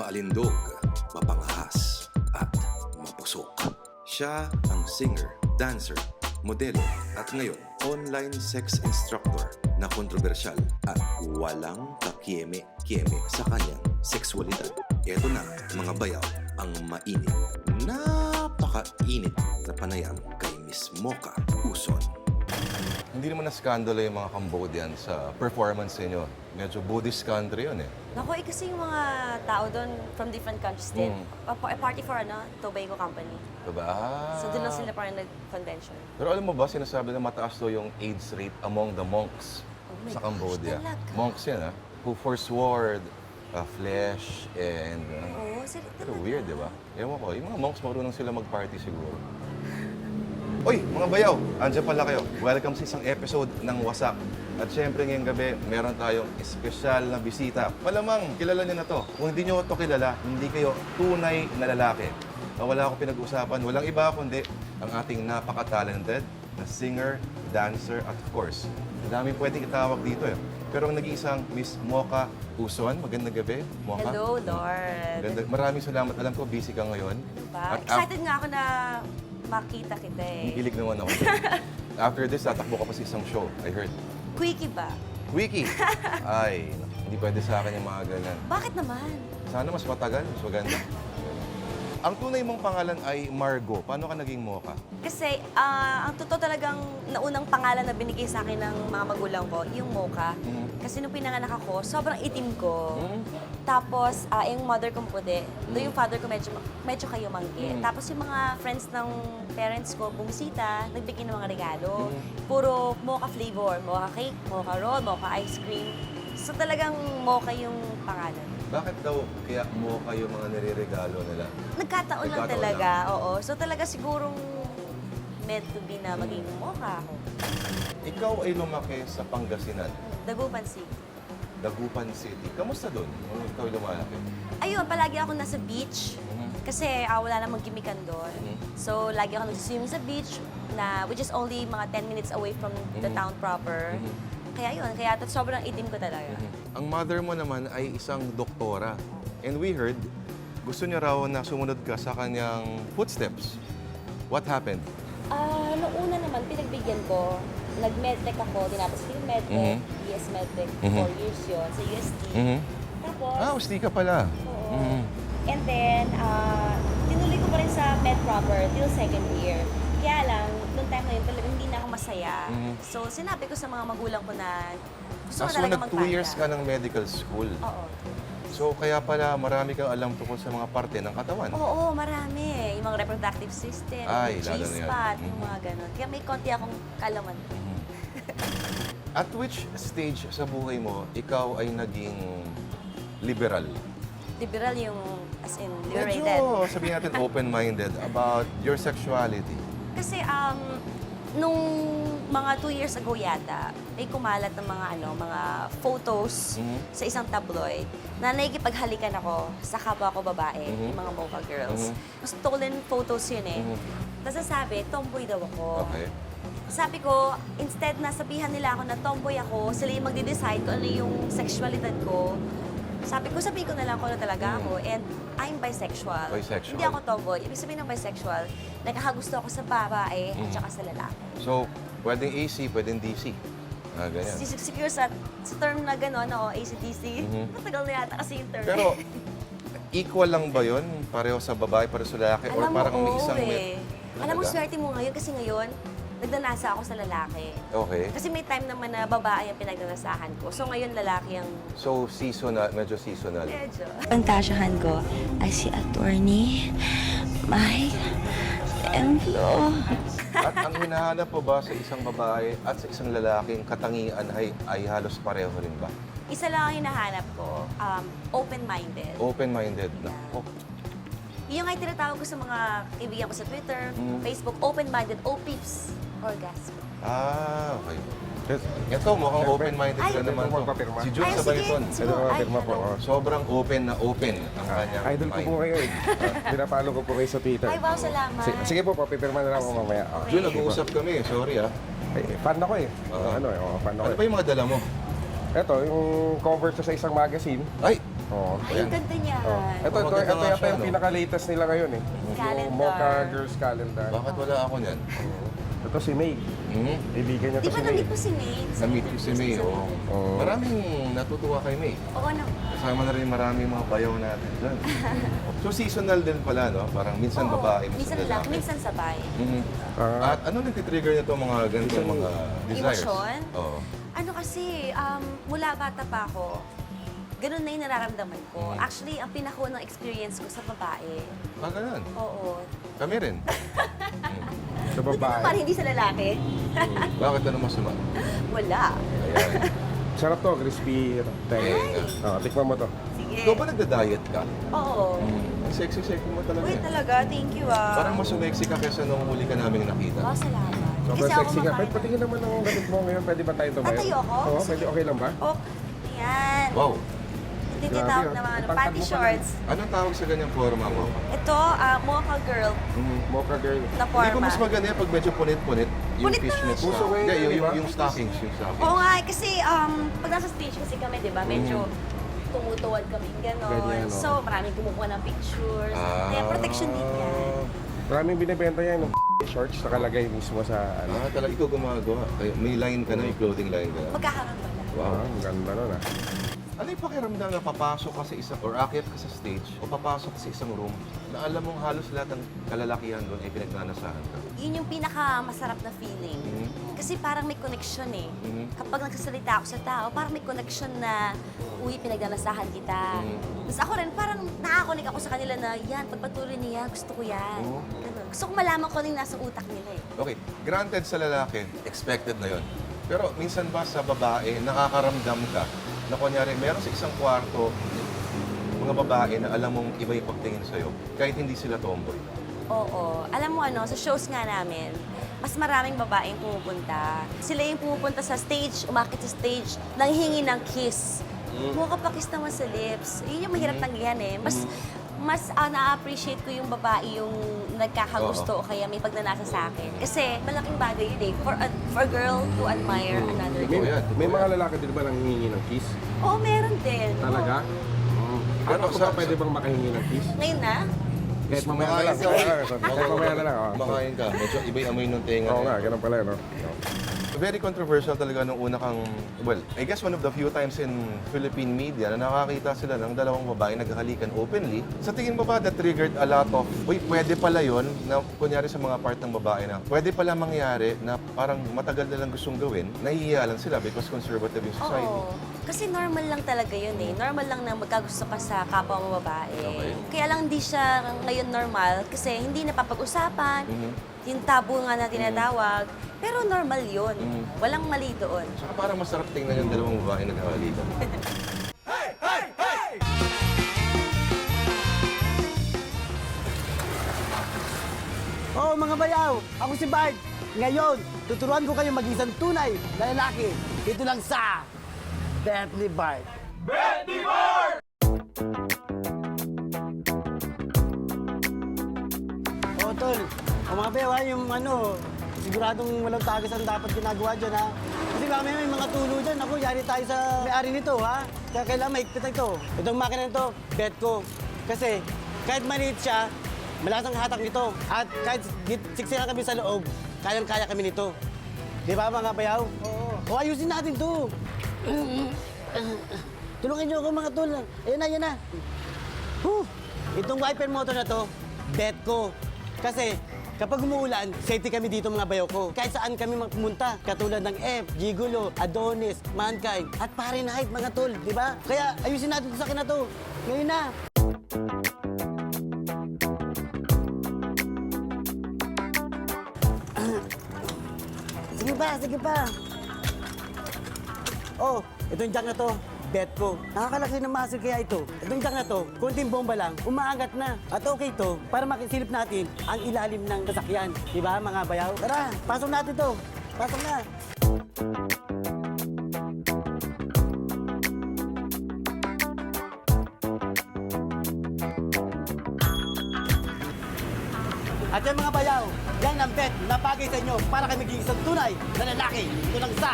maalindog, mapangahas, at mapusok. Siya ang singer, dancer, modelo, at ngayon, online sex instructor na kontrobersyal at walang kakieme-kieme sa kanyang sexualidad. Ito na, mga bayaw, ang mainit, napakainit na panayam kay Miss Mocha Uson. Hindi naman na-skandalo yung mga Cambodian sa performance niyo. Medyo Buddhist country yun eh. Naku, kasi yung mga tao doon from different countries din. A party for Tobago Company. Diba? So doon lang sila parang nag-convention. Pero alam mo ba, sinasabi na mataas daw yung AIDS rate among the monks my sa gosh, Cambodia. talaga? Monks yan who forswore flesh and... Oo, pero weird, di ba? Ewan ko, yung mga monks marunong sila mag-party siguro. Uy, mga bayaw! Andiyan pala kayo. Welcome sa isang episode ng Wasak. At syempre ngayong gabi, meron tayong espesyal na bisita. Malamang, kilala niyo na to. Kung hindi niyo ito kilala, hindi kayo tunay na lalaki. Wala akong pinag-usapan. Walang iba kundi ang ating napaka-talented na singer, dancer, at of course, madaming pwedeng itawag dito eh. Pero ang nag-iisang Miss Mocha Uson. Magandang gabi, Mocha. Hello, Lord. Maraming salamat. Alam ko, busy ka ngayon. Diba? Excited nga ako na makita kita eh. Hilig naman ako. After this, tatakbo ka pa sa isang show, I heard. Quickie ba? Wiki! Ay, hindi pwede sa akin yung mga ganyan. Bakit naman? Sana mas matagal, mas maganda. Ang tunay mong pangalan ay Margo. Paano ka naging Mocha? Kasi ang totoo talagang naunang pangalan na binigay sa akin ng mga magulang ko, yung Mocha. Kasi nung pinanganak ako, sobrang itim ko. Tapos, yung mother ko puti. Yung father ko medyo kayo manggi. Tapos yung mga friends ng parents ko bumisita, nagbigay ng mga regalo. Puro mocha flavor. Mocha cake, mocha roll, mocha ice cream. So talagang mocha yung pangalan. Bakit daw kaya Mocha yung mga nireregalo nila? Nagkataon lang talaga, oo. So talaga sigurong meant to be na maging mocha ako. Ikaw ay lumaki sa Pangasinan, Dagupan City. Dagupan City. Kamusta doon nung ikaw ay lumalaki? Ayun, palagi ako nasa beach. Kasi wala namang gimikan doon. So, lagi ako nag-swimming sa beach, which is only mga 10 minutes away from the town proper. Kaya yun, kaya sobrang itim ko talaga. Ang mother mo naman ay isang doktora. And we heard, gusto niya raw na sumunod ka sa kanyang footsteps. What happened? Noong una naman, pinagbigyan ko. Nag-medtech ako, tinapos ko yung medtech, BS medtech, 4 years yun, sa UST. Tapos, UST ka pala. oo. And then, tinuloy ko pa rin sa med proper till second year. Kaya lang, noong time na yun, talagang hindi na ako masaya. So, sinabi ko sa mga magulang ko na gusto ko So, talaga nag 2 years magpanda. ka ng medical school. Oo. So, kaya pala marami kang alam tungkol sa mga parte ng katawan. Oo, marami. Yung mga reproductive system, Ay, yung lalo na yan. G-spot, yung mga ganun. Kaya may konti akong kalaman. At which stage sa buhay mo, ikaw ay naging liberal? Liberal yung, as in, liberated. Medyo, sabihin natin, open-minded about your sexuality. Kasi nung mga 2 years ago yata, may kumalat ng mga photos sa isang tabloid na nakikipaghalikan ako sa kapwa ko babae, yung mga Mocha girls. Stolen photos yun eh. Tapos sabi, tomboy daw ako. Okay. Sabi ko, instead na sabihan nila ako na tomboy ako, sila yung magde-decide kung ano yung sexualidad ko. Sabihin ko na lang kung ano talaga ako. And I'm bisexual. Bisexual. Hindi ako tomboy. Ibig sabihin ng bisexual, nagkakagusto ako sa babae at saka sa lalaki. So, pwedeng AC, pwedeng DC. Ganyan. Secure sa term na gano'n, AC/DC. Matagal na yata kasi yung term. Pero, equal lang ba yun? Pareho sa babae, pareho sa lalaki? Or alam parang mo, may isang... Alam mo, swerte mo ngayon kasi ngayon, nagdanasa ako sa lalaki. Okay. Kasi may time naman na babae ang pinagdanasahan ko. So ngayon, lalaki ang So, seasonal, medyo seasonal. medyo. Ang tasyahan ko ay si Attorney Mike Templo. At ang hinahanap po ba sa isang babae at sa isang lalaking katangian ay halos pareho rin ba? Isa lang ang hinahanap ko, open-minded. Open-minded na. Oh, Yung nga yung tinatawag ko sa mga kaibigan ko sa Twitter, Facebook, open-minded, O-peeps, orgasm. okay. Ito, mukhang open-minded Ay, ka naman. ito magpapirma. Si Jules Ay, sige. Sabayton. Sige. Ito mga Ay, pirma po. hello. Sobrang open na open ang kanyang Idol ko po mind. kayo eh. Pinapalo ko po kayo sa Twitter. Ay, wow, salamat. Sige po, papipirma na lang ako mamaya. Okay. Jun, nag-uusap kami. Sorry Ay, fan ako eh. Oo. Fan ako Ano eh. ba yung mga dala mo? Ito, yung cover sa isang magazine. Ay, Oo. Ay, ang ganda niya. Oh. Ito Maganda nga yata siya, yung no? pinaka-latest nila ngayon eh. Calendar. Yung Mocha Girls Calendar. Bakit wala ako niyan? Ito si May. Ibigan niya Di to ba si May. na-meet mo si Nate? Na-meet ko si May, oo. Oo. Maraming natutuwa kay May. Oo, no. Kasama na rin maraming mga bayaw natin dyan. So seasonal din pala, no? Parang minsan Oo, babae, minsan minsan lang, lalaki. minsan sabay. Mhm. Ah. At ano nagtitrigger nito mga ganitong mga desires? Emosyon? Oo. Ano kasi, mula bata pa ako, ganun na yung nararamdaman ko. Actually, ang pinakaunang experience ko sa babae. Ah, ganun. Oo. Kami rin. Sa Buti naman, babae. hindi sa lalaki. Bakit ano masama? Wala. Ayan. Sarap to, crispy. Tikman mo to. Sige. Ikaw ba nagda-diet ka? Oo. Ang sexy-sexy mo talaga. Uy, eh. talaga. Thank you, Parang mas sumexy ka kesa nung huli ka namin nakita. Oh, salamat. Sobrang Kasi ako sexy ka. makain. Patingin naman ang damit mo ngayon. Pwede ba tayo tumayo? Tatayo ako? Oo, Sige. pwede. Okay lang ba? Oh, ayan. Wow! Ito yung Grabe, tinatawag oh. na mga Ang panty tangkad mo pala. shorts. Anong tawag sa ganyang forma mo? Ito, mocha girl Mocha Girl. na Hindi ba forma. mas maganda yan pag medyo punit-punit? Yung Punit na fishnets. Puso ko yun, Hindi, di ba? yung stockings. Yung stockings. Oo nga, kasi pag nasa stage kasi kami, di ba, medyo tumutuwad kami, gano'n. Ganyan, oh. So, maraming kumukuha ng pictures. Ah. Kaya protection din yan. Maraming binibenta yan ng shorts nakalagay mismo sa ano. Ah, talaga ikaw gumagawa. Ay, may line ka na, may clothing line ka na. Magkakaroon pala. Wow. Ang ganda nun ah. Ano yung pakiramdam na papasok ka sa isang, or akyat ka sa stage, o papasok ka sa isang room, na alam mong halos lahat ng kalalakihan doon ay pinagnanasahan ka? Yun yung pinaka-masarap na feeling. Kasi parang may connection eh. Kapag nagsasalita ako sa tao, parang may connection na, uy, pinagdanasahan kita. Tapos ako rin, parang nakakonek ako sa kanila na, yan, pagpatuloy niya, gusto ko yan. Ganun. Gusto ko malaman ko rin nasa utak nila eh. Okay, granted sa lalaki, expected na yon. Pero minsan ba sa babae, nakakaramdam ka na kunyari, meron sa isang kwarto, mga babae na alam mong iba yung pagtingin sa'yo, kahit hindi sila tomboy. Oo. Alam mo ano, sa shows nga namin, mas maraming babaeng pumupunta. Sila yung pumupunta sa stage, umakit sa stage, nanghingi ng kiss. Kumakapakiss naman sa lips. Yun yung mahirap tanggihan eh. Mas na-appreciate ko yung babae yung nagkakagusto o kaya may pagnanasa sa akin. Kasi malaking bagay yun eh. For a girl to admire another May, girl. yan. may mga lalaki din ba nang hihingi ng kiss? Oo, meron din. Talaga? Pero Ano sa- ba pwede bang makahingi ng kiss? Ngayon na? Kahit mamaya na lang. Kahit mamaya na lang. oh. Kumakain ka, medyo iba yung amoy ng tenga. Oo nga, ganun pala no? Very controversial talaga nung una kang, well, I guess one of the few times in Philippine media na nakakita sila ng dalawang babae naghahalikan openly. Sa tingin mo ba that triggered a lot of, uy, pwede pala yon na kunyari sa mga part ng babae na pwede pala mangyari na parang matagal na lang gustong gawin, nahihiya lang sila because conservative yung society. Oo. Kasi normal lang talaga yun eh. Normal lang na magkagusto ka sa kapwa mo babae. Okay. Kaya lang hindi siya ngayon normal kasi hindi napapag-usapan. Yung tabu nga na tinatawag. Pero normal yun. Walang mali doon. Saka parang masarap tingnan yung dalawang babae naghahalikan. Oo mga bayaw, ako si Bart. Ngayon, tuturuan ko kayo maging isang tunay na lalaki. Dito lang sa Bentley Bart. Bentley Bart! Oo, tol. O mga bayaw, ha, yung siguradong walang tagas ang dapat ginagawa dyan, ha? Kasi mamaya may mga tulo dyan. Ako, yari tayo sa may-ari nito, ha? Kaya kailangan maigpit na ito. Itong makina nito, bet ko. Kasi kahit maliit siya, malakas ang hatak nito. At kahit siksikan kami sa loob, kayang-kaya kami nito. Di ba mga bayaw? Oo. O ayusin natin to. Tulungan niyo ako mga tol. Ayan na. Itong wiper motor na to, bet ko. Kasi kapag umuulan, safety kami dito mga bayaw ko. Kahit saan kami pumunta, katulad ng F, Gigolo, Adonis, Mankind, at Fahrenheit mga tol, di ba? Kaya ayusin natin sa akin na to. Ngayon na. Sige pa. Oh, itong jack na to, bet ko. Nakakalaki ng muscle kaya ito. Itong jack na to, konting bomba lang, umaangat na. At okay to, para makisilip natin ang ilalim ng sasakyan. Di ba mga bayaw? Tara, pasok natin to. Pasok na. At yan mga bayaw, yan ang bet na bagay sa inyo para kayo maging isang tunay na lalaki. Ito lang sa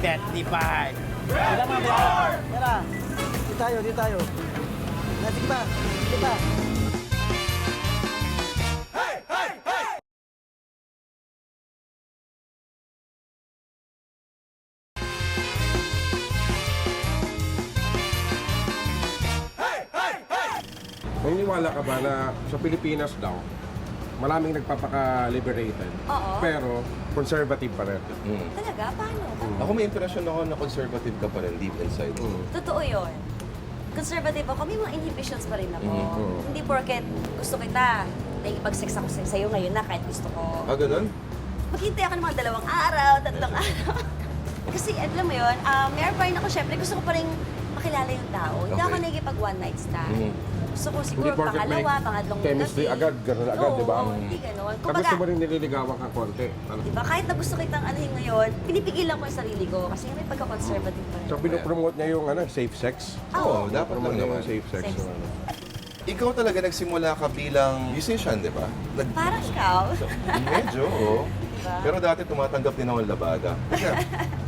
Bet ni Bart. Diba mga bayaw? Tara, ito dito tayo. Sige pa, sige pa. Naniniwala ka ba na sa Pilipinas daw, maraming nagpapaka-liberated, Oo. pero conservative pa rin? Talaga? Paano? Ako may impression ako na conservative ka pa rin deep inside. Totoo yun. Conservative ako, may mga inhibitions pa rin ako. Mhm. Hindi porket gusto kita, nakikipag-sex ako sa'yo ngayon na kahit gusto ko. Ah, ganun? Maghintay ako ng mga 2 araw, 3 araw. Kasi alam mo yun, meron pa rin ako, syempre gusto ko pa rin makilala yung tao. Hindi ako Okay. nakikipag one night stand. Mhm. Gusto ko Hindi siguro porket may pangalawa, pangatlong chemistry gabi. agad, ganun agad, Oo, di ba? hindi ganun. Pag Kumbaga, gusto mo rin nililigawan ka konti. Ano? diba, kahit na gusto kitang anuhin ngayon, pinipigilan ko yung sarili ko kasi may pagka-conservative pa rin. So, pinopromote niya yung safe sex? Oo, dapat lang Promote niya naman. yung safe sex. Safe yung sex. ano. Ikaw talaga nagsimula ka bilang musician, di ba? Parang ikaw. Medyo, oo. Diba? Pero dati tumatanggap din ako ng labada.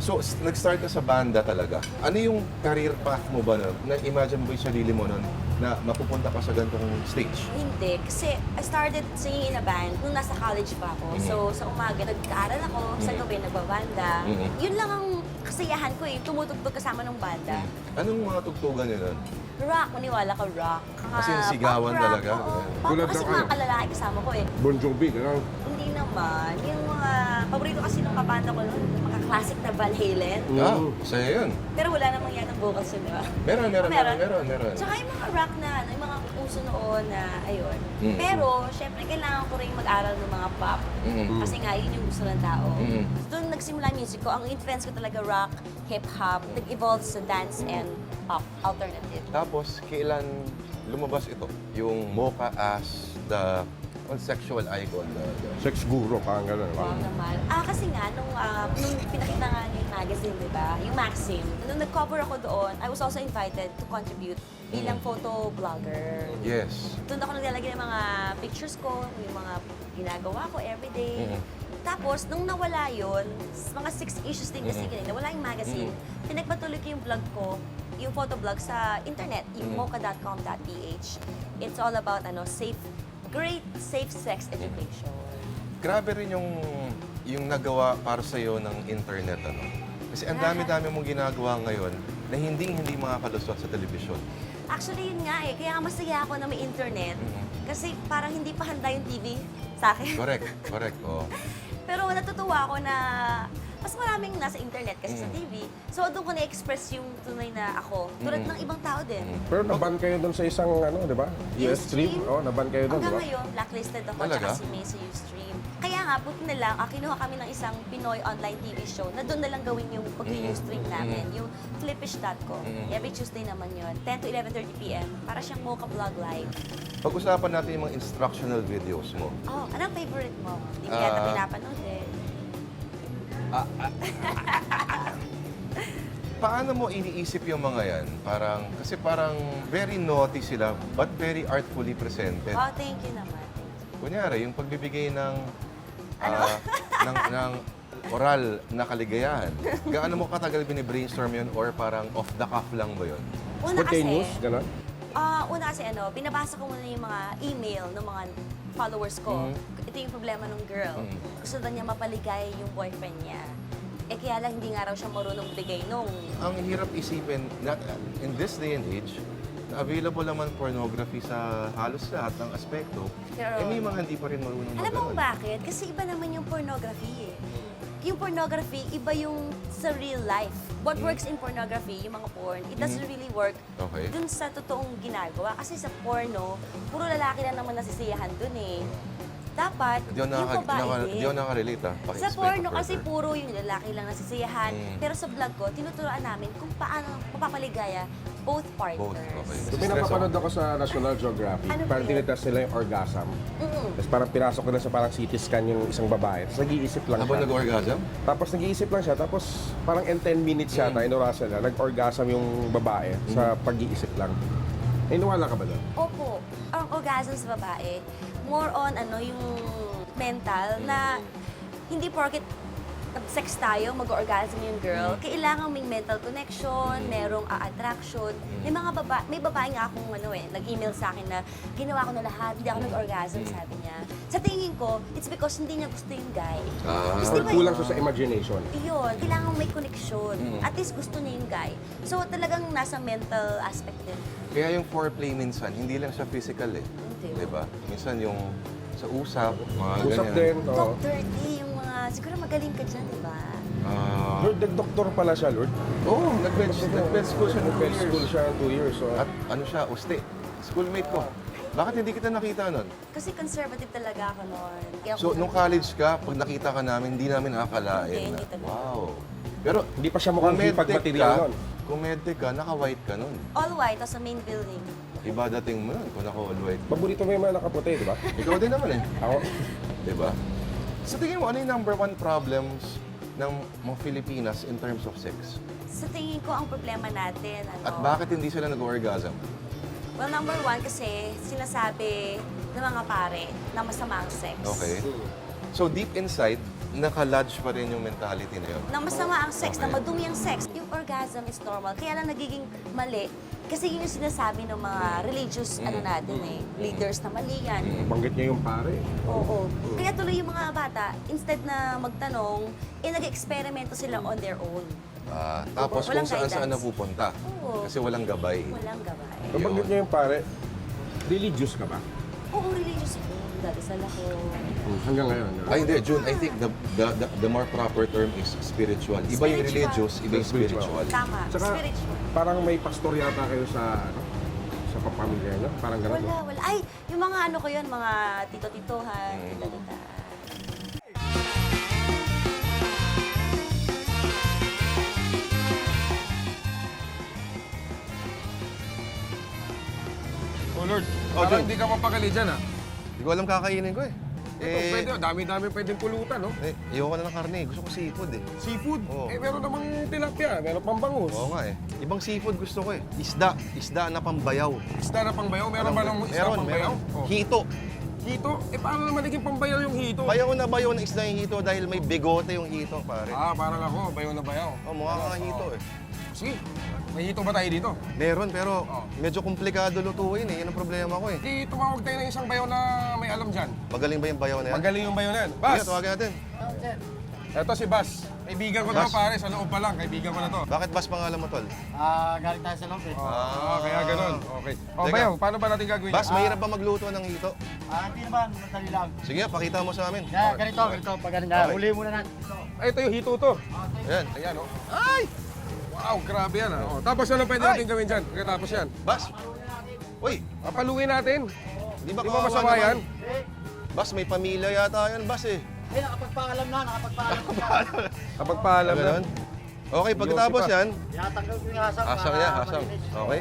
So, nag-start ka sa banda talaga. Ano yung career path mo ba nun? Na-imagine mo ba yung sarili mo nun na mapupunta ka sa ganitong stage? Hindi, kasi I started singing in a band nung nasa college pa ako. So, sa umaga, nag-aaral ako, sa gabi, nagbabanda. Mhm. Yun lang ang kasiyahan ko eh, tumutugtog kasama ng banda. Anong mga tugtugan nyo nun? Rock, maniwala ka rock. Kasi yung sigawan pop rock, talaga. Oo, Yeah. pop Tulad kasi ng mga ano? kalalaki kasama ko eh. Bon Jovi, gano'n. Hindi naman. Yung mga paborito kasi ng kabanda ko noon, mga classic na Van Halen. Ah, sa'yo yun. Pero wala namang yan ang vocals yun, di ba? Meron. Tsaka yung mga rock na, ano, yung mga uso noon na, ayun. Mm. Pero, syempre, kailangan ko rin mag-aral ng mga pop. Mm. Kasi nga, yun yung gusto ng tao. Mm. Doon nagsimula yung music ko. Ang influence ko talaga rock, hip-hop, nag-evolve sa dance and pop, alternative. Tapos, kailan lumabas ito? Yung Mocha as the sexual icon. Sex guru, parang gano'n. Wow naman. Kasi nga, nung pinakita nga niya yung magazine, di ba? Yung Maxim. Nung nag-cover ako doon, I was also invited to contribute bilang photo blogger. Yes. Doon ako naglalagay ng mga pictures ko, yung mga ginagawa ko everyday. Mhm. Tapos, nung nawala yun, mga 6 issues din kasi nawala yung magazine, pinagpatuloy ko yung vlog ko, yung photo blog sa internet, yung mocha.com.ph. It's all about great safe sex education. Grabe rin yung nagawa para sa'yo ng internet, ano? Kasi ang dami-dami mong ginagawa ngayon na hindi makakalusot sa telebisyon. Actually, yun nga eh. Kaya masaya ako na may internet. Kasi parang hindi pa handa yung TV sa akin. Correct. Oo. Pero natutuwa ako na mas maraming nasa internet kasi sa TV. So doon ko na-express yung tunay na ako. Tulad ng ibang tao din. Pero naban kayo doon sa isang, di ba? Ustream? Oo, naban kayo doon, di Hanggang ba? ngayon, blacklisted ako Talaga? tsaka si May sa Ustream. Kaya nga, buti na lang, kinuha kami ng isang Pinoy online TV show na doon na lang gawin yung pag-Ustream namin, yung Flippish.com. Every Tuesday naman yun, 10 to 11:30 p.m. Para siyang Mocha Vlog Live. Pag-usapan natin yung mga instructional videos mo. Oh, anong favorite mo? Hindi ko yata pinapanood eh. Paano mo iniisip yung mga yan? Kasi parang very naughty sila, but very artfully presented. Oh, thank you naman. Kunyari, yung pagbibigay ng ng oral na kaligayahan. Gaano mo katagal bini-brainstorm yun or parang off the cuff lang ba yun? Una kasi, Spontaneous, gano'n? una kasi binabasa ko muna yung mga email ng mga followers ko. Ito yung problema ng girl. Gusto daw niya mapaligaya yung boyfriend niya. Eh kaya lang hindi nga raw siya marunong bigay nung... Ang hirap isipin, in this day and age, na available naman pornography sa halos lahat ng aspekto, Pero- may mga hindi pa rin marunong Alam mo mag-ganon. kung bakit? Kasi iba naman yung pornography eh. Yung pornography, iba yung sa real life. What works in pornography, yung mga porn, it doesn't really work Okay. dun sa totoong ginagawa. Kasi sa porno, puro lalaki na naman nasisiyahan dun eh. Dapat, Di ako yung babae din. Di ako nakarelate Sa Paki-explain porno ko kasi further. puro yung lalaki lang nasisiyahan. Pero sa vlog ko, tinuturoan namin kung paano mapapaligaya both partners. Both, okay. So, may napapanood ako sa National Geographic. Ano Parang ba yun? tinitest nila yung orgasm. Tapos parang pinasok nila sa parang CT scan yung isang babae. Tapos nag-iisip lang Habang siya. nag-orgasm? Tapos nag-iisip lang siya. Tapos parang in 10 minutes yata, inurasa na, nag-orgasm yung babae sa pag-iisip lang. Iniwala ka ba doon? Opo, ang orgasm sa babae, more on yung mental na hindi porket sex tayo, mag-orgasm yung girl, kailangan may mental connection, merong attraction. May babae nga akong nag-email sa akin na ginawa ko na lahat, hindi ako nag-orgasm, sabi niya. Sa tingin ko, it's because hindi niya gusto yung guy. Gusto Or ba kulang siya sa imagination. Yun, kailangan may connection. At least gusto niya yung guy. So talagang nasa mental aspect din. Kaya yung foreplay minsan, hindi lang siya physical eh. Hindi. Diba? Minsan yung sa usap, mga Usap ganyan. din. Talk Oo. dirty, yung mga, siguro magaling ka dyan, di ba? Lord, nag-doktor pala siya, Lord. Oo, nag-med school siya ng Nag-med school siya 2 years. So. At ano siya, uste. Schoolmate ko. Bakit hindi kita nakita nun? Kasi conservative talaga ako noon. Kaya So, nung college ka, pag nakita ka namin, hindi namin akalain. Hindi talaga. Wow. Pero, Hindi pa siya mukhang hipag material nun. Kung medtech ka, naka-white ka nun. all white, tapos sa main building. Iba dating mo yun kung naka-all white. Paborito mo yung mga nakaputi, di ba? Ikaw din naman eh. Ako, Diba? Sa tingin mo, ano yung number one problems ng mga Filipinas in terms of sex? Sa tingin ko, ang problema natin, At bakit hindi sila nag-orgasm? Well, number one, kasi sinasabi ng mga pare na masama ang sex. Okay. So deep inside, naka-lodge pa rin yung mentality na yun. Na masama ang sex, na Okay. madumi ang sex. Yung orgasm is normal, kaya lang nagiging mali. Kasi yun yung sinasabi ng mga religious natin leaders na mali yan. banggit niya yung pare. Oo. Kaya tuloy yung mga bata, instead na magtanong, nag-eksperimento sila on their own. Tapos kung Walang saan-saan guidance. napupunta. Oo. Kasi walang gabay. Walang gabay. Nabanggit niya yung pare, religious ka ba? Oo, religious ako. Dadasal ako. Hanggang ngayon. Ay, hindi, June. I think the more proper term is spiritual. Iba yung Spiritual. religious, iba yung spiritual. Tama. Tsaka, Spiritual. parang may pastor yata kayo sa, sa papamilya niyo. Parang gano'n. Wala. Ay, yung mga ano ko yun, mga tito-titohan, tita-tita. Oh Lord, Oh, parang John. hindi ka mapakali dyan ah. Hindi ko alam kakainin ko eh. Ito, pwede, dami-dami pwedeng pulutan, no? Ayoko na ng karne. Gusto ko seafood eh. Seafood. Oo. Meron namang tilapia, meron pang bangus. Oo nga eh. Ibang seafood gusto ko eh. Isda. Isda na pambayaw. Isda na pangbayaw, meron ba ng isda Meron, pangbayaw? meron. Oh. Hito. Hito? Paano naman naging pambayaw yung hito? Bayaw na bayaw na isda yung hito dahil may bigote yung hito, pare. Parang ako, bayaw na bayaw. Oh, mukha ka hito eh. Sige, may hito ba tayo dito? Meron, pero medyo komplikado lutuin eh. Yan ang problema ko eh. Di tumawag tayo ng isang bayaw na may alam dyan. Magaling ba yung bayaw na yan? Magaling yung bayaw na yan. Sige, Bas! tawagin natin. Eto si Bas. Kaibigan ko to Bas. pare, sa loob pa lang. Kaibigan ko na to. Bakit Bas pangalan mo, tol? Galing tayo sa loob eh. Kaya ganun. Okay. Teka. Bayaw, paano ba natin gagawin Bas, mahirap ba magluto ng hito? Hindi naman, madali lang. Sige, pakita mo sa amin. Kaya ganito. Pag ganun na, Okay. uli muna natin. Ay, ito yung hito to. Ayan. Ayan, oh. Ay! Wow, grabe yan, ah. Oh, tapos ano pwede natin gawin dyan? Pagkatapos yan. Bas! Uy, Papaluin natin. di ba Di ba kawawa masama naman? yan? Bas, may pamilya yata yan, Bas eh. Nakapagpaalam na. Kapag paalam na. Ganun? Okay, pagkatapos Yosi pa. yan, Tinatanggal ko yung asam. asang yan, asang. Okay?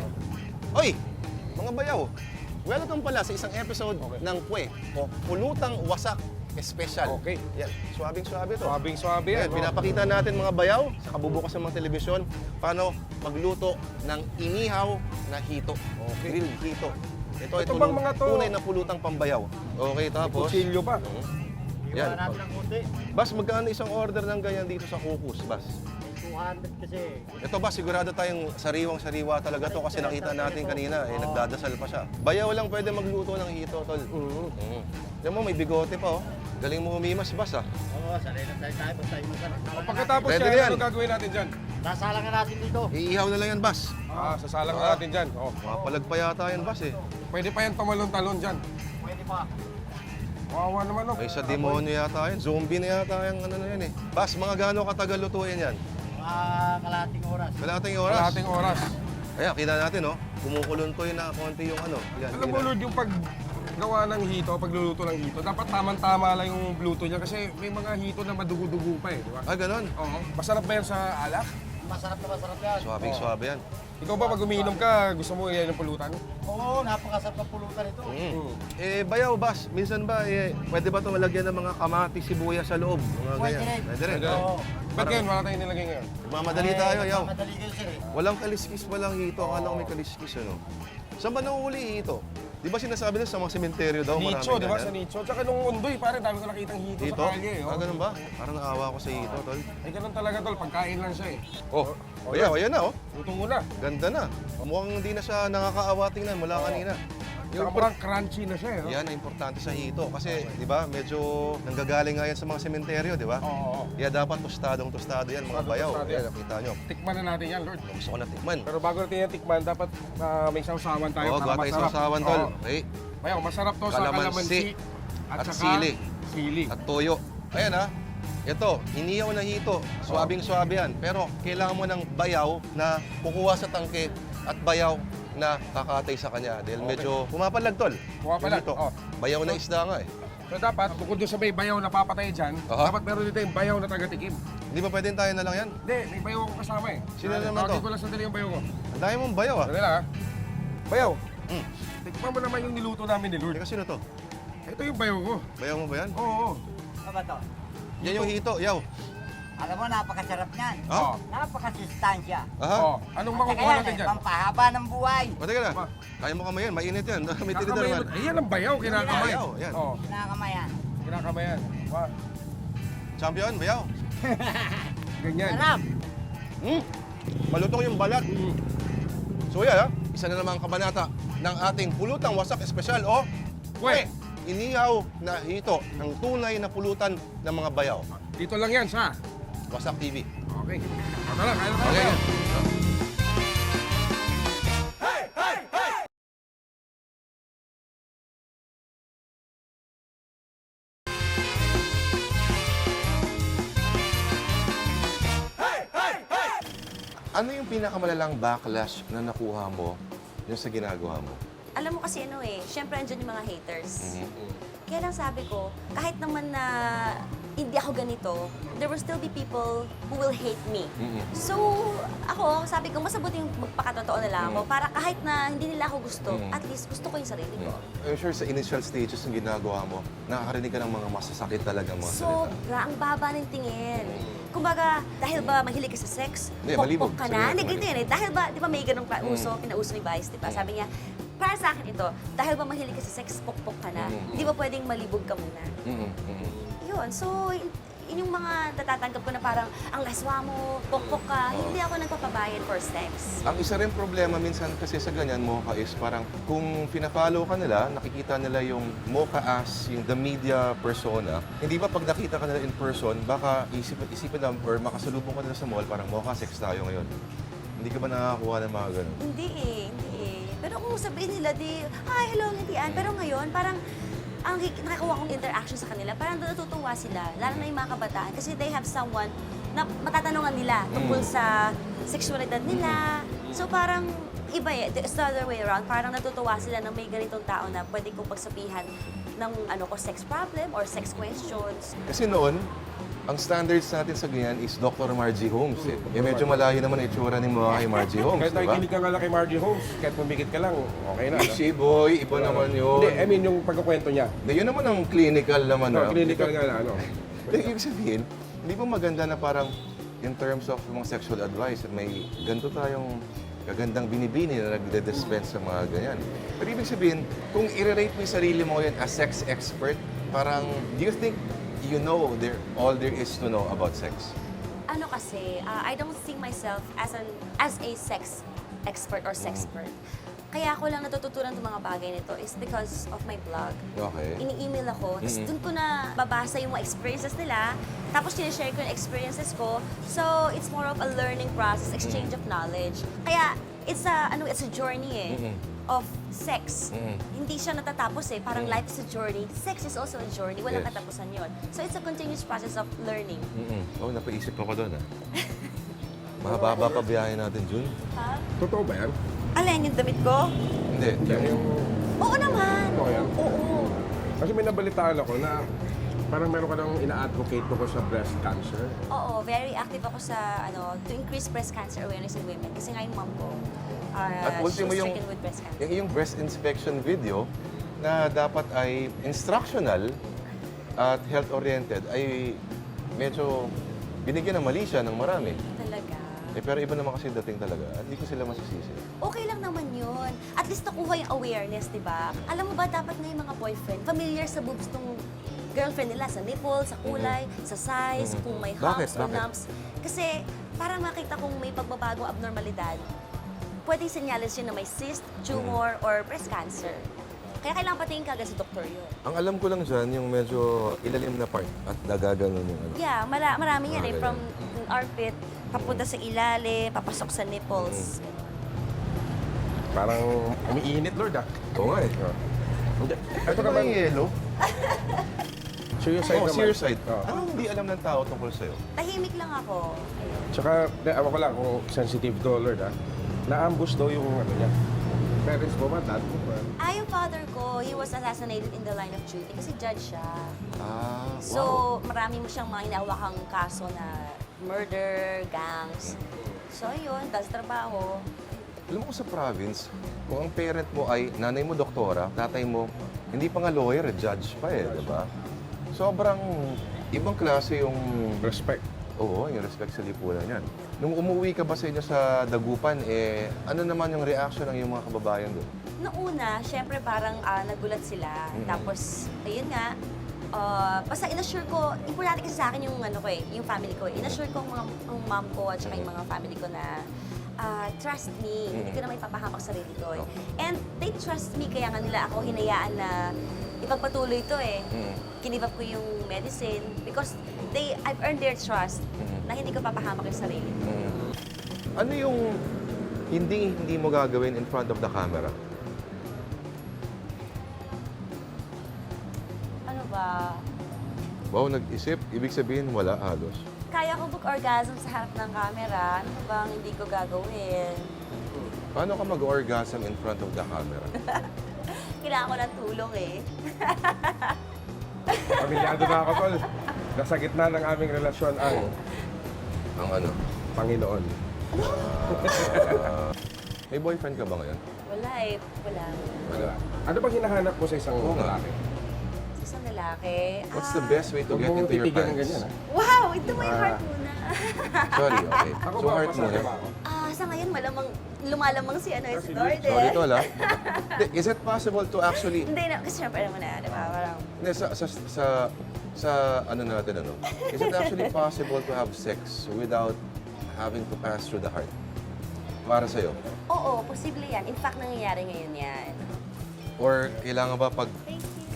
Oy, mga bayaw, welcome pala sa isang episode ng Pwe o Pulutang Wasak Special. Okay. Yan, swabing-swabe to. Swabing-swabe yan. Ayan, pinapakita natin mga bayaw sa kabubukas ng mga telebisyon paano magluto ng inihaw na hito. Grilled hito. Ito bang mga to? Tunay na pulutang pambayaw. Okay, tapos... Kutsilyo pa. Yan. natin ng kunti. Bas, magkano isang order ng ganyan dito sa Kukus, Bas? 200 kasi. Ito ba, sigurado tayong sariwang-sariwa talaga to kasi nakita natin kanina, nagdadasal pa siya. Bayaw lang pwede magluto ng hito, tol. Yan mo, may bigote pa, oh. Galing mo humimas, Bas, ah. Oo, sanay na tayo. Basta yung Pagkatapos Pwede yan, yan. ano gagawin natin dyan? Nasalangan natin dito. Iihaw na lang yan, Bas. Sasalang na natin dyan. Oh. Mapalag pa yata yan, Bas, eh. Pwede pa yan tumalon-talon dyan. Pwede pa. Wawa naman, oh. May sa demonyo yata yan. Zombie na yata yung ano na yan, eh. Bas, mga gaano katagal lutuin yan? Kalating oras. Kalating oras. Kalahating oras. Ayan, kita natin, oh. Kumukuluntoy na konti yung ano. Yan, Alam mo, Lord, yung paggawa ng hito, pagluluto ng hito, dapat tamang-tama lang yung luto niya kasi may mga hito na madugo-dugo pa eh, di ba? Ah, ganon. Oo. Masarap ba yan sa alak? Masarap yan. Swabing-swabe yan. Ikaw ba pag umiinom ka, gusto mo yan yung pulutan? Oo, napakasarap ng pulutan ito. Bayaw, Bas, minsan ba, pwede ba ito malagyan ng mga kamatis, sibuyas sa loob? Mga Pwede ganyan. rin. Pwede rin. Pwede. Oo. Ba't ngayon, wala tayong nilagay ngayon? Mamadali tayo, yaw. Madali kayo sir eh. Walang kaliskis, walang hito. Akala ko may kaliskis, ano. Saan ba nanguhuli hito? Di ba sinasabi nila sa mga sementeryo daw, Nicho, di ba? Sa ganyan? Nicho. Tsaka nung Undoy, pare, dami ko nakitang hito Hito? sa kalye. Ah, ganun ba? Parang naawa ko sa hito, tol. Ay, ganun talaga, tol. Pagkain lang siya eh. Oh, bayaw, ayan na, oh. Luto mo na. Ganda na. Mukhang hindi na siya nakakaawa tingnan mula kanina. Tsaka parang crunchy na siya eh. no? Yan ang importante sa hito kasi, di ba, medyo nanggagaling nga yan sa mga sementeryo, di ba? Oo. Kaya dapat tostado yan, mga bayaw. Tostado Ayan, yan. nakita nyo. Tikman na natin yan, Lord. Gusto ko na tikman. Pero bago natin yan tikman, dapat may sausawan tayo Oo, para gawa tayo masarap. sa usawan, tol. Oo. Okay. Bayaw, masarap to sa Kalamansi kalamansi. at saka sili. Sili. At toyo. Ayan ha. Ito, iniyaw na hito. Swabing-swabe yan. Pero kailangan mo ng bayaw na kukuha sa tangke at bayaw na kakatay sa kanya. Dahil medyo pumapalag, tol. Pumapalag, Yung hito. oh. Bayaw na isda nga eh. So dapat, bukod doon sa may bayaw na papatay dyan, Aha. dapat meron dito yung bayaw na taga-tikim. Hindi ba pwedeng tayo na lang yan? Hindi, may bayaw ako kasama eh. Sino naman to? Tawagin ko lang sandali yung bayaw ko. Ang dami mong bayaw ah. Sandali lang ha. Bayaw, Mm. tikman mo naman yung niluto namin ni Lord. Teka, sino to? Ito yung bayaw ko. Bayaw mo ba yan? Oo. Ano ba to? Yan yung hito, yaw. Alam mo, napakasarap niyan. Ha? Oo. Napakasustansya. Aha. Oo. Anong At saka makukuha yan, natin dyan? pampahaba ng buhay. O, teka na. Ba? Kaya mo kamayan, mainit yan. May tinidor Kakamay naman. mo. Ayan ang bayaw, kinakamay. Bayaw, yan. Oo, Nakakamayan. kinakamayan. Wow. Champion, bayaw. Ganyan. Sarap. Malutong yung balat. So yan ha, isa na namang kabanata ng ating pulutang wasak espesyal o Kwe. inihaw na hito, ang tunay na pulutan ng mga bayaw. Dito lang yan sa... Wasak TV. Okay. O, tara, kaya na tayo. Okay. Ano yung pinakamalalang backlash na nakuha mo yung sa ginagawa mo? Alam mo kasi ano eh, syempre andyan yung mga haters. Mhm. Kaya lang sabi ko, kahit naman na hindi ako ganito, there will still be people who will hate me. Mhm. So, ako, sabi ko, mas mabuting magpakatotoo na lang ako para kahit na hindi nila ako gusto, Mhm. at least gusto ko yung sarili ko. I'm sure sa initial stages ng ginagawa mo, nakakarinig ka ng mga masasakit talagang mga salita. Sobra, ang baba ng tingin. Kumbaga, dahil ba mahilig ka sa sex, Hindi, malibog. pokpok ka Sabi na. mo, Hindi, ganito yan eh. Dahil ba, di ba may ganong uso, Mm. pinauso ni Vice, di ba? Sabi niya, para sa akin ito, dahil ba mahilig ka sa sex, pokpok ka na, Mm. di ba pwedeng malibog ka muna? Mhm, mhm. Yun, so, yun yung mga natatanggap ko na parang, ang laswa mo, pokpok ka, hindi ako nagpapabayad for sex. Ang isa rin problema minsan kasi sa ganyan, Mocha, is parang kung pina-follow ka nila, nakikita nila yung Mocha as yung the media persona, hindi ba pag nakita ka nila in person, baka isipin na or makasalubong ka nila sa mall, parang Mocha, sex tayo ngayon. Hindi ka ba nakakakuha ng mga ganun? Hindi eh. Pero kung sabihin nila, di, hi, hello, ngidian. Pero ngayon, parang, ang nakakawa kong interaction sa kanila, parang natutuwa sila, lalo na yung mga kabataan, kasi they have someone na matatanungan nila tungkol sa sexualidad nila. So parang iba eh, it's the other way around. Parang natutuwa sila na may ganitong tao na pwede kong pagsabihan ng ano ko, sex problem or sex questions. Kasi noon, ang standards natin sa ganyan is Dr. Margie Holmes. Eh. Medyo malayo naman ang itsura ni mga kay Margie Holmes, Kahit di ba? nakikinig ka nga lang kay Margie Holmes, kahit pumikit ka lang, okay na. no? Si boy, iba naman yun. Hindi, I mean yung pagkukwento niya. Hindi, yun naman ang clinical naman. No, ah. clinical nga na, ano. Hindi, ibig sabihin, hindi ba maganda na parang in terms of mga sexual advice, may ganito tayong kagandang binibini na nagde-dispense sa mga ganyan. Pero ibig sabihin, kung i-rate mo yung sarili mo ngayon as sex expert, parang, do you think you know all there is to know about sex? Ano kasi, I don't see myself as a sex expert or sexpert. Kaya ako lang natututunan ng mga bagay nito is because of my blog. Okay. Ini-email ako, tapos doon ko na babasa yung mga experiences nila, tapos sinishare ko yung experiences ko. So, it's more of a learning process, exchange of knowledge. Kaya, it's a journey eh, of sex. Hindi siya natatapos eh, parang life is a journey. Sex is also a journey, walang Yes. katapusan yon. So, it's a continuous process of learning. Oh, napaisip ako doon ah. Mahaba pa biyahe natin, Jun? Ha? Totoo ba yan? Alin yung damit ko? Hindi. Yan yung... Oo naman! Totoo yan? Oo. Kasi may nabalitaan ako na parang meron ka nang ina-advocate ko sa breast cancer. Oo, very active ako sa, to increase breast cancer awareness in women. Kasi nga yung mom ko, At she ultimo was yung, stricken with breast cancer. yung breast inspection video na dapat ay instructional at health-oriented ay medyo binigyan ng mali siya ng marami. Talaga. Pero iba naman kasi dating talaga. Hindi ko sila masisisi. Okay lang naman yun. At least nakuha yung awareness, di ba? Alam mo ba, dapat na yung mga boyfriend, familiar sa boobs ng girlfriend nila, sa nipple, sa kulay, sa size, kung may Bakit? humps or Bakit? lumps. Kasi para makita kung may pagbabagong abnormalidad, pwedeng senyales yun na may cyst, tumor, or breast cancer. Kaya kailangan patingin ka agad sa doktor yun. Ang alam ko lang dyan, yung medyo ilalim na part at nagaganon yung ano. Yeah, marami yan Ah, eh. From armpit, papunta sa ilalim, papasok sa nipples. Parang umiinit, Lord, ah. Oo nga eh. Hindi. Ito naman yung yellow. Serious side Oh, naman. serious side. Oo. Anong hindi alam ng tao tungkol sa'yo? Tahimik lang ako. Ayun. Tsaka, awan ko lang kung sensitive to, Lord, ah. Na-ambush daw yung ano niya. Parents mo ba? Dad mo ba? Yung father ko, he was assassinated in the line of duty kasi judge siya. Ah, So, marami mo siyang mga inahawakang kaso na murder, gangs. So, ayun, tas trabaho. Alam mo ko sa province, kung ang parent mo ay nanay mo doktora, tatay mo, hindi pa nga lawyer, judge pa eh, di ba? Sobrang ibang klase yung, Respect. oo, yung respect sa lipunan yan. Nung umuwi ka ba sa inyo sa Dagupan, ano naman yung reaction ng iyong mga kababayan doon? Noong una, syempre parang nagulat sila. Tapos, ayun nga, basta inassure ko, importante kasi sa akin yung ano ko eh, yung family ko eh. Inassure ko ang mom ko at saka yung mga family ko na trust me, hindi ko na may papahamak sa sarili ko eh. And they trust me, kaya nga nila ako hinayaan na ipagpatuloy ito eh. Kinibap ko yung medicine because I've earned their trust na hindi ko papahamak yung sarili ko. Ano yung hindi mo gagawin in front of the camera? Ano ba? Wow, nag-isip, ibig sabihin wala halos. Kaya ko mag-orgasm sa harap ng camera. Ano bang hindi ko gagawin? Paano ka mag-orgasm in front of the camera? Kailangan ko ng tulong eh. Pamilyado na ako, Tol. Nasa gitna ng aming relasyon ang Ang ano? Panginoon. May boyfriend ka ba ngayon? Wala eh. Wala. Wala. Ano bang hinahanap mo sa isang Oo nga. lalaki? Sa isang lalaki. What's the best way to Huwag get mong into your titigan ng pants? ganyan, ah. Wow! Ito mo yung heart muna. Sorry, okay. Ako So ba, heart pasaya muna. ba ako? Sa ngayon, lumalamang si si Lord eh. Sorry tol ah. Is it possible to actually... Hindi na, kasi syempre naman na, di ba? Parang, Hindi, sa ano natin ano, is it actually possible to have sex without having to pass through the heart? Para sa'yo? oo, posible yan. In fact, nangyayari ngayon yan. Or kailangan ba pag... Thank you.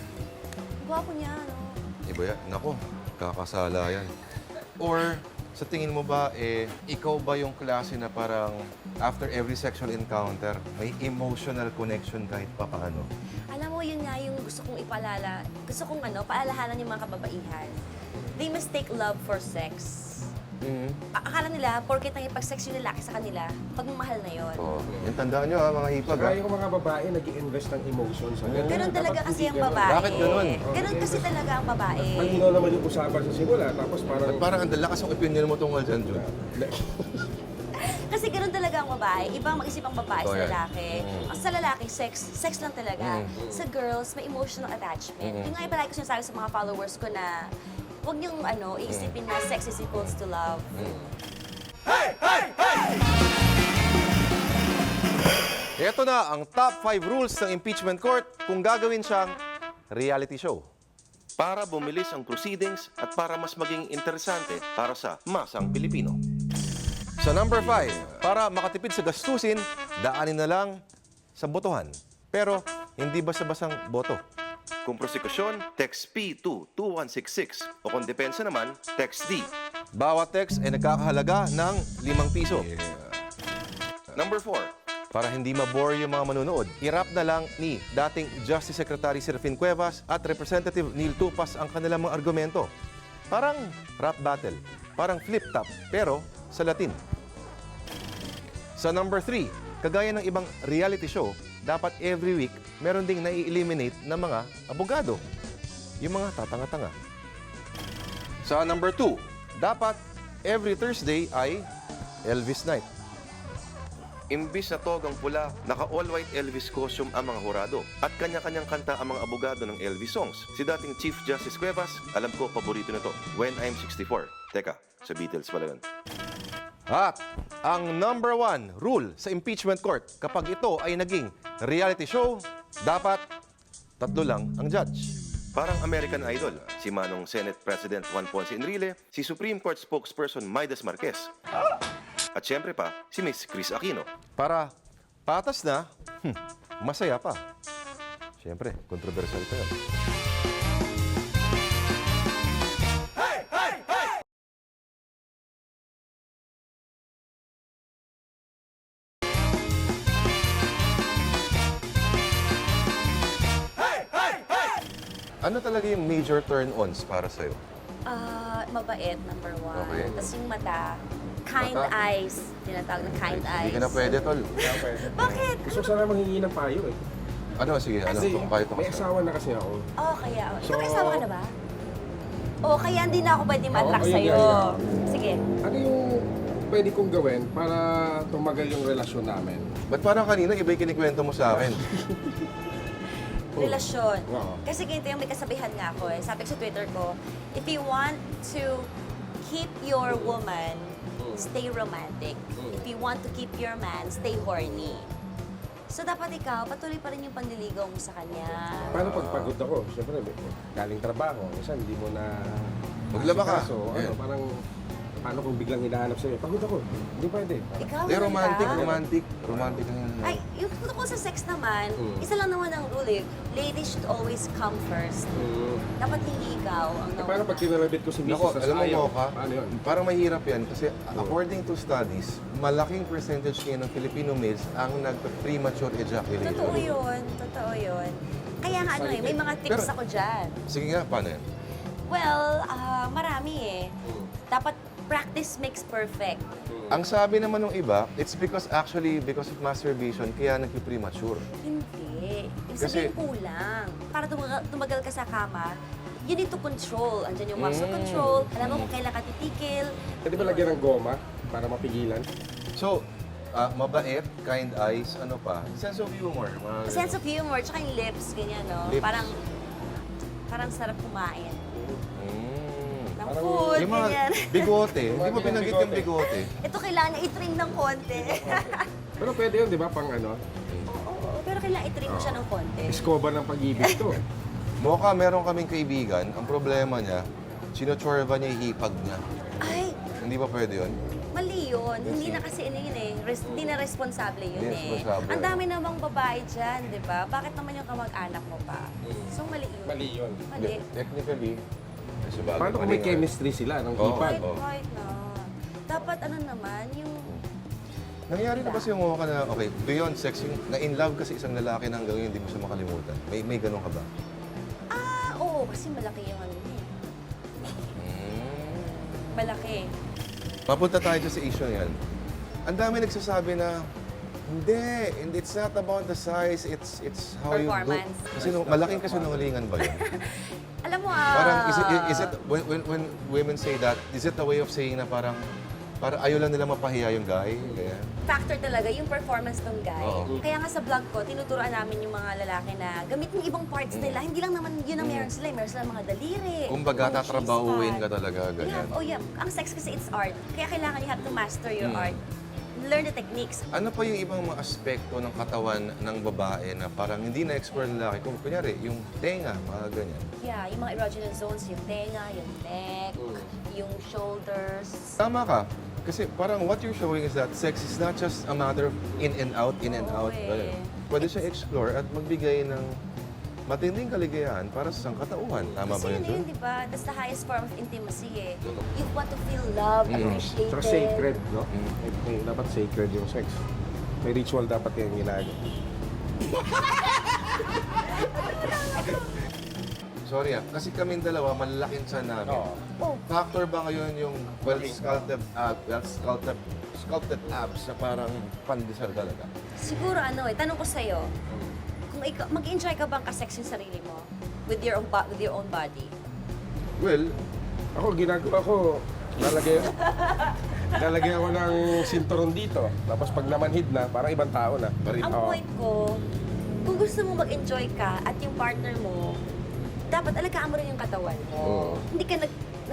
Gwapo niya, no? Iba yan? Nako, kakasala yan. Or sa tingin mo ba, ikaw ba yung klase na parang after every sexual encounter, may emotional connection kahit pa paano? Alam mo, yun nga yung gusto kong ipaalala. Gusto kong paalahanan yung mga kababaihan. They mistake love for sex. Akala nila, porket nangipag-sex yung lalaki sa kanila, pagmamahal na yun. Oh, yung tandaan nyo ha, mga hipag ha. Saka yung mga babae nag-i-invest ng emotion sa ganun. Ganon talaga Dapat kasi hindi ang ganon. babae. Bakit ganon? Ganon kasi talaga ang babae. Malinaw naman yung usapan sa simula, tapos parang... At parang ang lakas ng opinion mo tungkol dyan, Jude. Kasi ganon talaga ang babae. Ibang mag-isip ang babae Oh, sa yan. lalaki. Ang sa lalaki, sex lang talaga. Sa girls, may emotional attachment. Yung nga ipalagi ko sinasabi sa mga followers ko na huwag niyong iisipin na sex is equals to love. Ito na ang top 5 rules ng impeachment court kung gagawin siyang reality show. Para bumilis ang proceedings at para mas maging interesante para sa masang Pilipino. Sa number 5, para makatipid sa gastusin, daanin na lang sa botohan. Pero hindi basta-basang boto. Kung prosekusyon, text P to 2166 o kung depensa naman, text D. Bawat text ay nagkakahalaga ng 5 piso. Number 4, para hindi mabore yung mga manonood, i-rap na lang ni dating Justice Secretary Serafin Cuevas at Representative Neil Tupas ang kanilang mga argumento. Parang rap battle, parang flip-top, pero sa Latin. Sa number 3, kagaya ng ibang reality show, dapat every week meron ding nai-eliminate na mga abogado. Yung mga tatanga-tanga. Sa number 2, dapat every Thursday ay Elvis Night. Imbis na togang pula, naka-all-white Elvis costume ang mga hurado at kanya-kanyang kanta ang mga abogado ng Elvis songs. Si dating Chief Justice Cuevas, alam ko, paborito nito, When I'm 64. Teka, sa Beatles pala yun. At ang number 1 rule sa impeachment court, kapag ito ay naging reality show, dapat 3 lang ang judge. Parang American Idol, si Manong Senate President Juan Ponce Enrile, si Supreme Court spokesperson Maidas Marquez, at syempre pa, si Miss Chris Aquino. Para patas na, masaya pa. Syempre, kontrobersyal pa yun. Ano talaga yung major turn-ons para sa'yo? Mabait, number 1. Okay. Tapos yung mata, kind Mata? eyes. Tinatawag na kind eyes. Hindi ka na pwede, tol. Bakit? Gusto ko sana manghingi ng payo eh. Ano, sige, ano, Kasi kung kahit ako may asawa na kasi ako. Oh, kaya. So- Ikaw may asawa ka na ba? Oh, kaya hindi na ako pwede ma-attract ayun, sa'yo. ayun. Sige. Ano yung pwede kong gawin para tumagal yung relasyon namin? Ba't parang kanina iba yung kinikwento mo sa akin? Relasyon. Oo. Kasi ganito yung may kasabihan nga ako eh. Sabi ko sa Twitter ko, if you want to keep your woman, stay romantic. If you want to keep your man, stay horny. So dapat ikaw, patuloy pa rin yung panliligaw mo sa kanya. Paano pag pagod ako? Siyempre, galing trabaho. Minsan, hindi mo na... Maglaba ka. So, Yeah. parang... Paano kung biglang hinahanap sa'yo? Pagod ako. Hindi pwede. Ikaw Hindi, ganun romantic, ka? romantic na yun. Ay, yung tungkol sa sex naman, isa lang naman ang rule eh. Ladies should always come first. Dapat hindi ikaw ang Eh, paano pag kinalabit ko si Mrs. Nako, tas alam mo ayaw? mo ka, Paano yun? parang mahirap yan kasi according to studies, malaking percentage ngayon ng Filipino males ang nag-premature ejaculation. Totoo yun. Totoo yun. Kaya nga ano eh, may mga tips Pero- ako dyan. Sige nga, paano yan? Well, marami eh. Dapat practice makes perfect. Ang sabi naman ng iba, it's because of masturbation, kaya nag-premature. Hindi. Yung Kasi- sabihin kulang. Para tumagal ka sa kama, you need to control. Andyan yung muscle control. Alam mo kung kailan ka titikil. Pwede ba lagyan ng goma para mapigilan? So, mabait, kind eyes, ano pa? Sense of humor. Mga Sense of humor, tsaka yung lips, ganyan, no? Lips. Parang sarap kumain. Ng Parang food, yung mga ganyan. bigote. Hindi mo Yung binanggit yung bigote. Ito kailangan niya i-trim ng konti. Pero pwede yun, di ba? Pang ano, Oo, pero kailangan i-trim mo siya ng konti. eskoba ng pag-ibig to. Mocha, meron kaming kaibigan. Ang problema niya, sinochorba niya yung hipag niya. Ay, Hindi ba pwede yun? mali yun. Hindi na kasi ano yun eh. Hindi na responsable yun Hindi eh. responsable. Ang dami namang babae dyan, di ba? Bakit naman yung kamag-anak mo pa? So, mali yun. Mali yun. Mali. Technically, kasi bagay Paano kung mali may nga. chemistry sila ng Oo. hipag? Quite not. Dapat ano naman, yung... Nangyari na ba sa'yo Mocha na, okay, beyond sex, yung na-in-love kasi isang lalaki na hanggang ngayon hindi mo siya makalimutan? May ganun ka ba? Oo, kasi malaki yung ano niya. Malaki. Mapunta tayo dyan sa issue yan. Ang dami nagsasabi na, hindi, it's not about the size, it's how you do. Performance. Kasi malaking kasinungalingan ba yun? Alam mo, Parang, is it when women say that, is it a way of saying na parang ayaw lang nila mapahiya yung guy? Ganyan. factor talaga yung performance ng guy. Oo. Kaya nga sa vlog ko, tinuturuan namin yung mga lalaki na gamit yung ibang parts nila. Hindi lang naman yun ang meron sila. Meron sila mga daliri. Kumbaga, mga tatrabahuin cheese ka pad. talaga, ganyan. Oh yeah. Ang sex kasi it's art. Kaya kailangan you have to master your art. Learn the techniques. Ano pa yung ibang mga aspekto ng katawan ng babae na parang hindi na-explore ng lalaki? Kung kunyari, yung tenga, mga ganyan. Yeah, yung mga erogenous zones, yung tenga, yung neck, yung shoulders. Tama ka. Kasi parang what you're showing is that sex is not just a matter of in and out, in and out. Oo, Ganun. eh. Pwede siya explore at magbigay ng matinding kaligayahan para sa sangkatauhan. Tama ba Kasi yun, yun Jun? yun, di ba? That's the highest form of intimacy eh. You want to feel loved, appreciated. Tsaka sacred, no? Dapat sacred yung sex. May ritual dapat yung ginagawa. Sorry kasi kaming dalawa, malalaking tiyan namin. Oh. Factor ba ngayon yung well-sculpted abs na parang pandesal talaga? Siguro ano tanong ko sa'yo, kung ikaw, mag-enjoy ka bang kasex yung sarili mo with your own body? Well, Ako, ginagawa ko, lalagay ako ng sinturon dito. Tapos pag namanhid na, parang ibang tao na. Ang point ko, kung gusto mo mag-enjoy ka at yung partner mo, dapat alagaan mo rin yung katawan mo. Hindi ka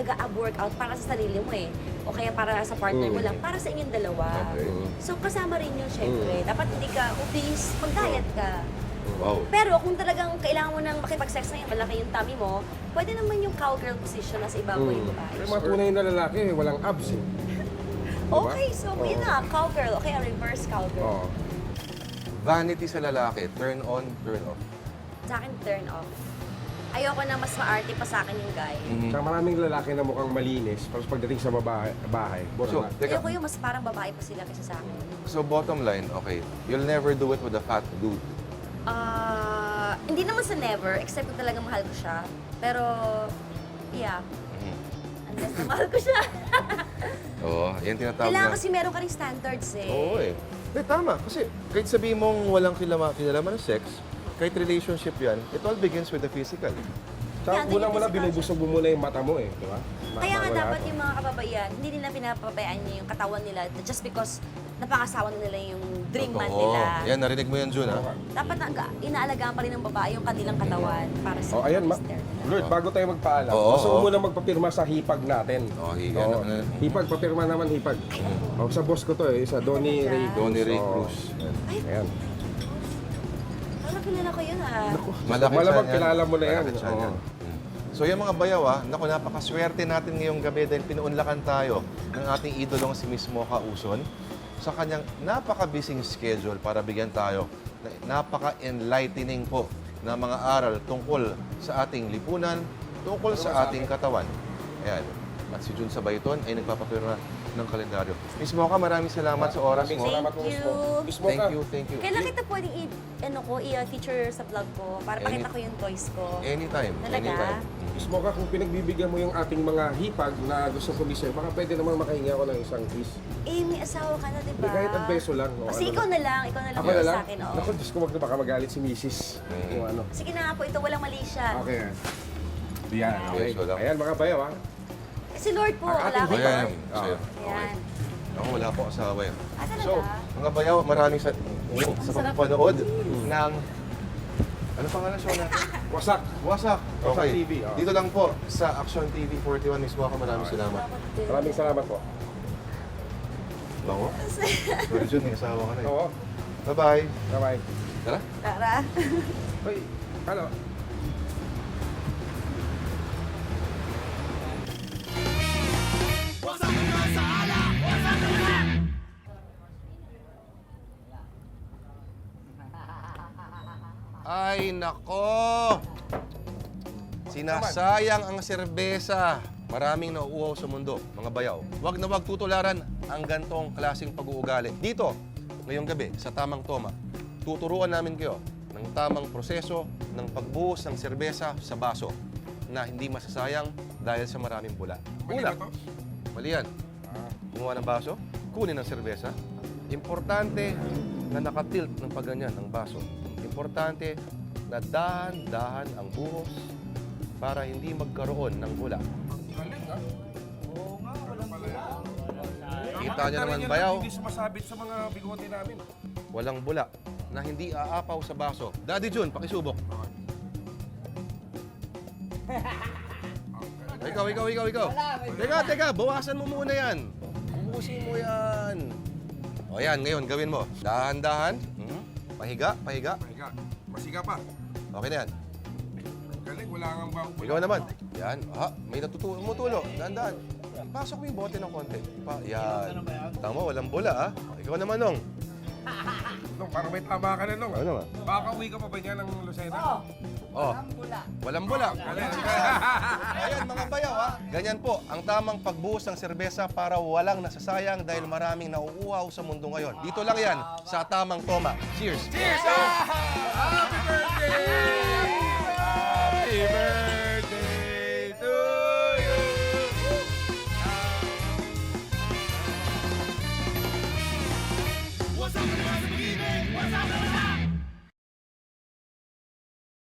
nag-ab workout para sa sarili mo eh. O kaya para sa partner mo lang, para sa inyong dalawa. Okay. So kasama rin yun, syempre. Dapat hindi ka obese, mag-diet ka. Wow. Pero kung talagang kailangan mo nang makipag-sex na yung malaki yung tummy mo, pwede naman yung cowgirl position na sa ibang yung babae. Pero mga tunay na lalaki, walang abs eh. Okay, so yun na, cowgirl. Okay, reverse cowgirl. Oo. Vanity sa lalaki, turn on, turn off. Sa akin, turn off. Ayoko na mas maarte pa sa akin yung guy. Saka maraming lalaki na mukhang malinis, tapos pagdating sa bahay, So, teka, Ayoko yung mas parang babae pa sila kaysa sa akin. so bottom line, okay, you'll never do it with a fat dude. Hindi naman sa never, except kung talagang mahal ko siya. Pero, yeah. Unless na mahal ko siya. Oo, yan tinatawag Kailangan na. kasi meron ka rin standards eh. Oo eh. Tama. Kasi kahit sabihin mong walang kinalaman ng sex, kahit relationship yan, it all begins with the physical. Saka Yeah, mula-mula tingin ko binubusog mo muna yung mata mo eh, di ba? Kaya nga Bago dapat lahat. yung mga kababaihan, hindi nila pinapabayaan niya yung katawan nila just because napangasawa na nila yung dream man nila. Yan, narinig mo yan, Jun, ha? Dapat inaalagaan pa rin ng babae yung kanilang katawan para sa Oh, ayan, mister nila. Lord, bago tayo magpaalam, Oo, gusto ko oo. muna magpapirma sa hipag natin. Ano. Hipag, papirma naman hipag. Oh, sa boss ko to eh, sa Donnie Ray Cruz. Donnie Ray Oo. Cruz. Ayan. Parang kilala ko yun ah. Malaki Malamang tiyan yan. kilala mo na yan. Malaki tiyan Oo. yan. So yung mga bayaw, naku, napakaswerte natin ngayong gabi dahil pinuunlakan tayo ng ating idolong si Miss Mocha Uson sa kanyang napaka-busy schedule para bigyan tayo ng napaka-enlightening po na mga aral tungkol sa ating lipunan, tungkol sa ating katawan. Ayan. At si Jun Sabayton ay nagpapapirma ng kalendaryo. Miss Mocha, maraming salamat sa oras mo. Salamat po, Thank Miss Mo. you. Miss Mo ka. Thank you. Kailan kita pwedeng i-feature sa vlog ko para pakita ko yung toys ko? Anytime. Talaga? Anytime. Miss Mo ka, kung pinagbibigyan mo yung ating mga hipag na gusto kumisay, baka pwede naman makahingi ako ng isang kiss. Eh, may asawa ka na, di ba? Hindi, kahit ang beso lang. O, Kasi ano ikaw lang. na lang Ako na lang? sa akin, oo. Naku, Diyos ko, wag na baka magalit si Mrs. Yung ano. Sige na nga po, ito walang mali siya. Okay. Yan, okay. Beso lang. Ayan, mga bayaw ha. Eh, si Lord po, Ang wala ating ko hipag. Ayan, yun. sa'yo. Ayan. Ako, wala po asawa yan. Ah, talaga? So, mga bayaw, maraming sa pagpapanood ng... Ano pangalan show natin? Wasak. Wasak. Wasak TV, Dito lang po sa Action TV 41. Mismo ako, maraming salamat. Maraming salamat po. Bango? Sorry, Jun, may asawa ka na eh. Oo. Bye-bye. Bye-bye. Tara. Tara. Hoy, ano? Ay, nako! Sinasayang ang serbesa. Maraming nauuhaw sa mundo, mga bayaw. Huwag na huwag tutularan ang gantong klaseng pag-uugali. Dito, ngayong gabi, sa Tamang Toma, tuturuan namin kayo ng tamang proseso ng pagbuhos ng serbesa sa baso na hindi masasayang dahil sa maraming bula. Mali Una, ba to? mali yan. Gumawa ng baso, kunin ang serbesa. Importante na nakatilt ng pagganyan ang baso. Importante na dahan-dahan ang buhos para hindi magkaroon ng bula. Galing ha? Kita niyo naman, bayaw, Hindi sumasabit sa mga bigote namin. walang bula na hindi aapaw sa baso. Daddy Jun, pakisubok. Ikaw. Teka, bawasan mo muna yan. Ubusin mo yan. O yan, ngayon, gawin mo. Dahan-dahan. Pahiga. Pahiga. Masiga pa. Okay na yan. Galing, wala kang bago. Ikaw naman. Yan. May tumutulo. Dahan-dahan. Pasok mo yung bote ng konti. Yan. Tama, walang bula, ha? Ikaw naman, Nong. Nung, parang may tama ka na nung. Ano naman? Baka uwi ka pa ba niya ng Lucena? Oh. Walang bula. Ayan, mga bayaw, ha? Ganyan po, ang tamang pagbuhos ng serbesa para walang nasasayang dahil maraming nauuhaw sa mundo ngayon. Dito lang yan, sa Tamang Toma. Cheers! Cheers! Happy birthday!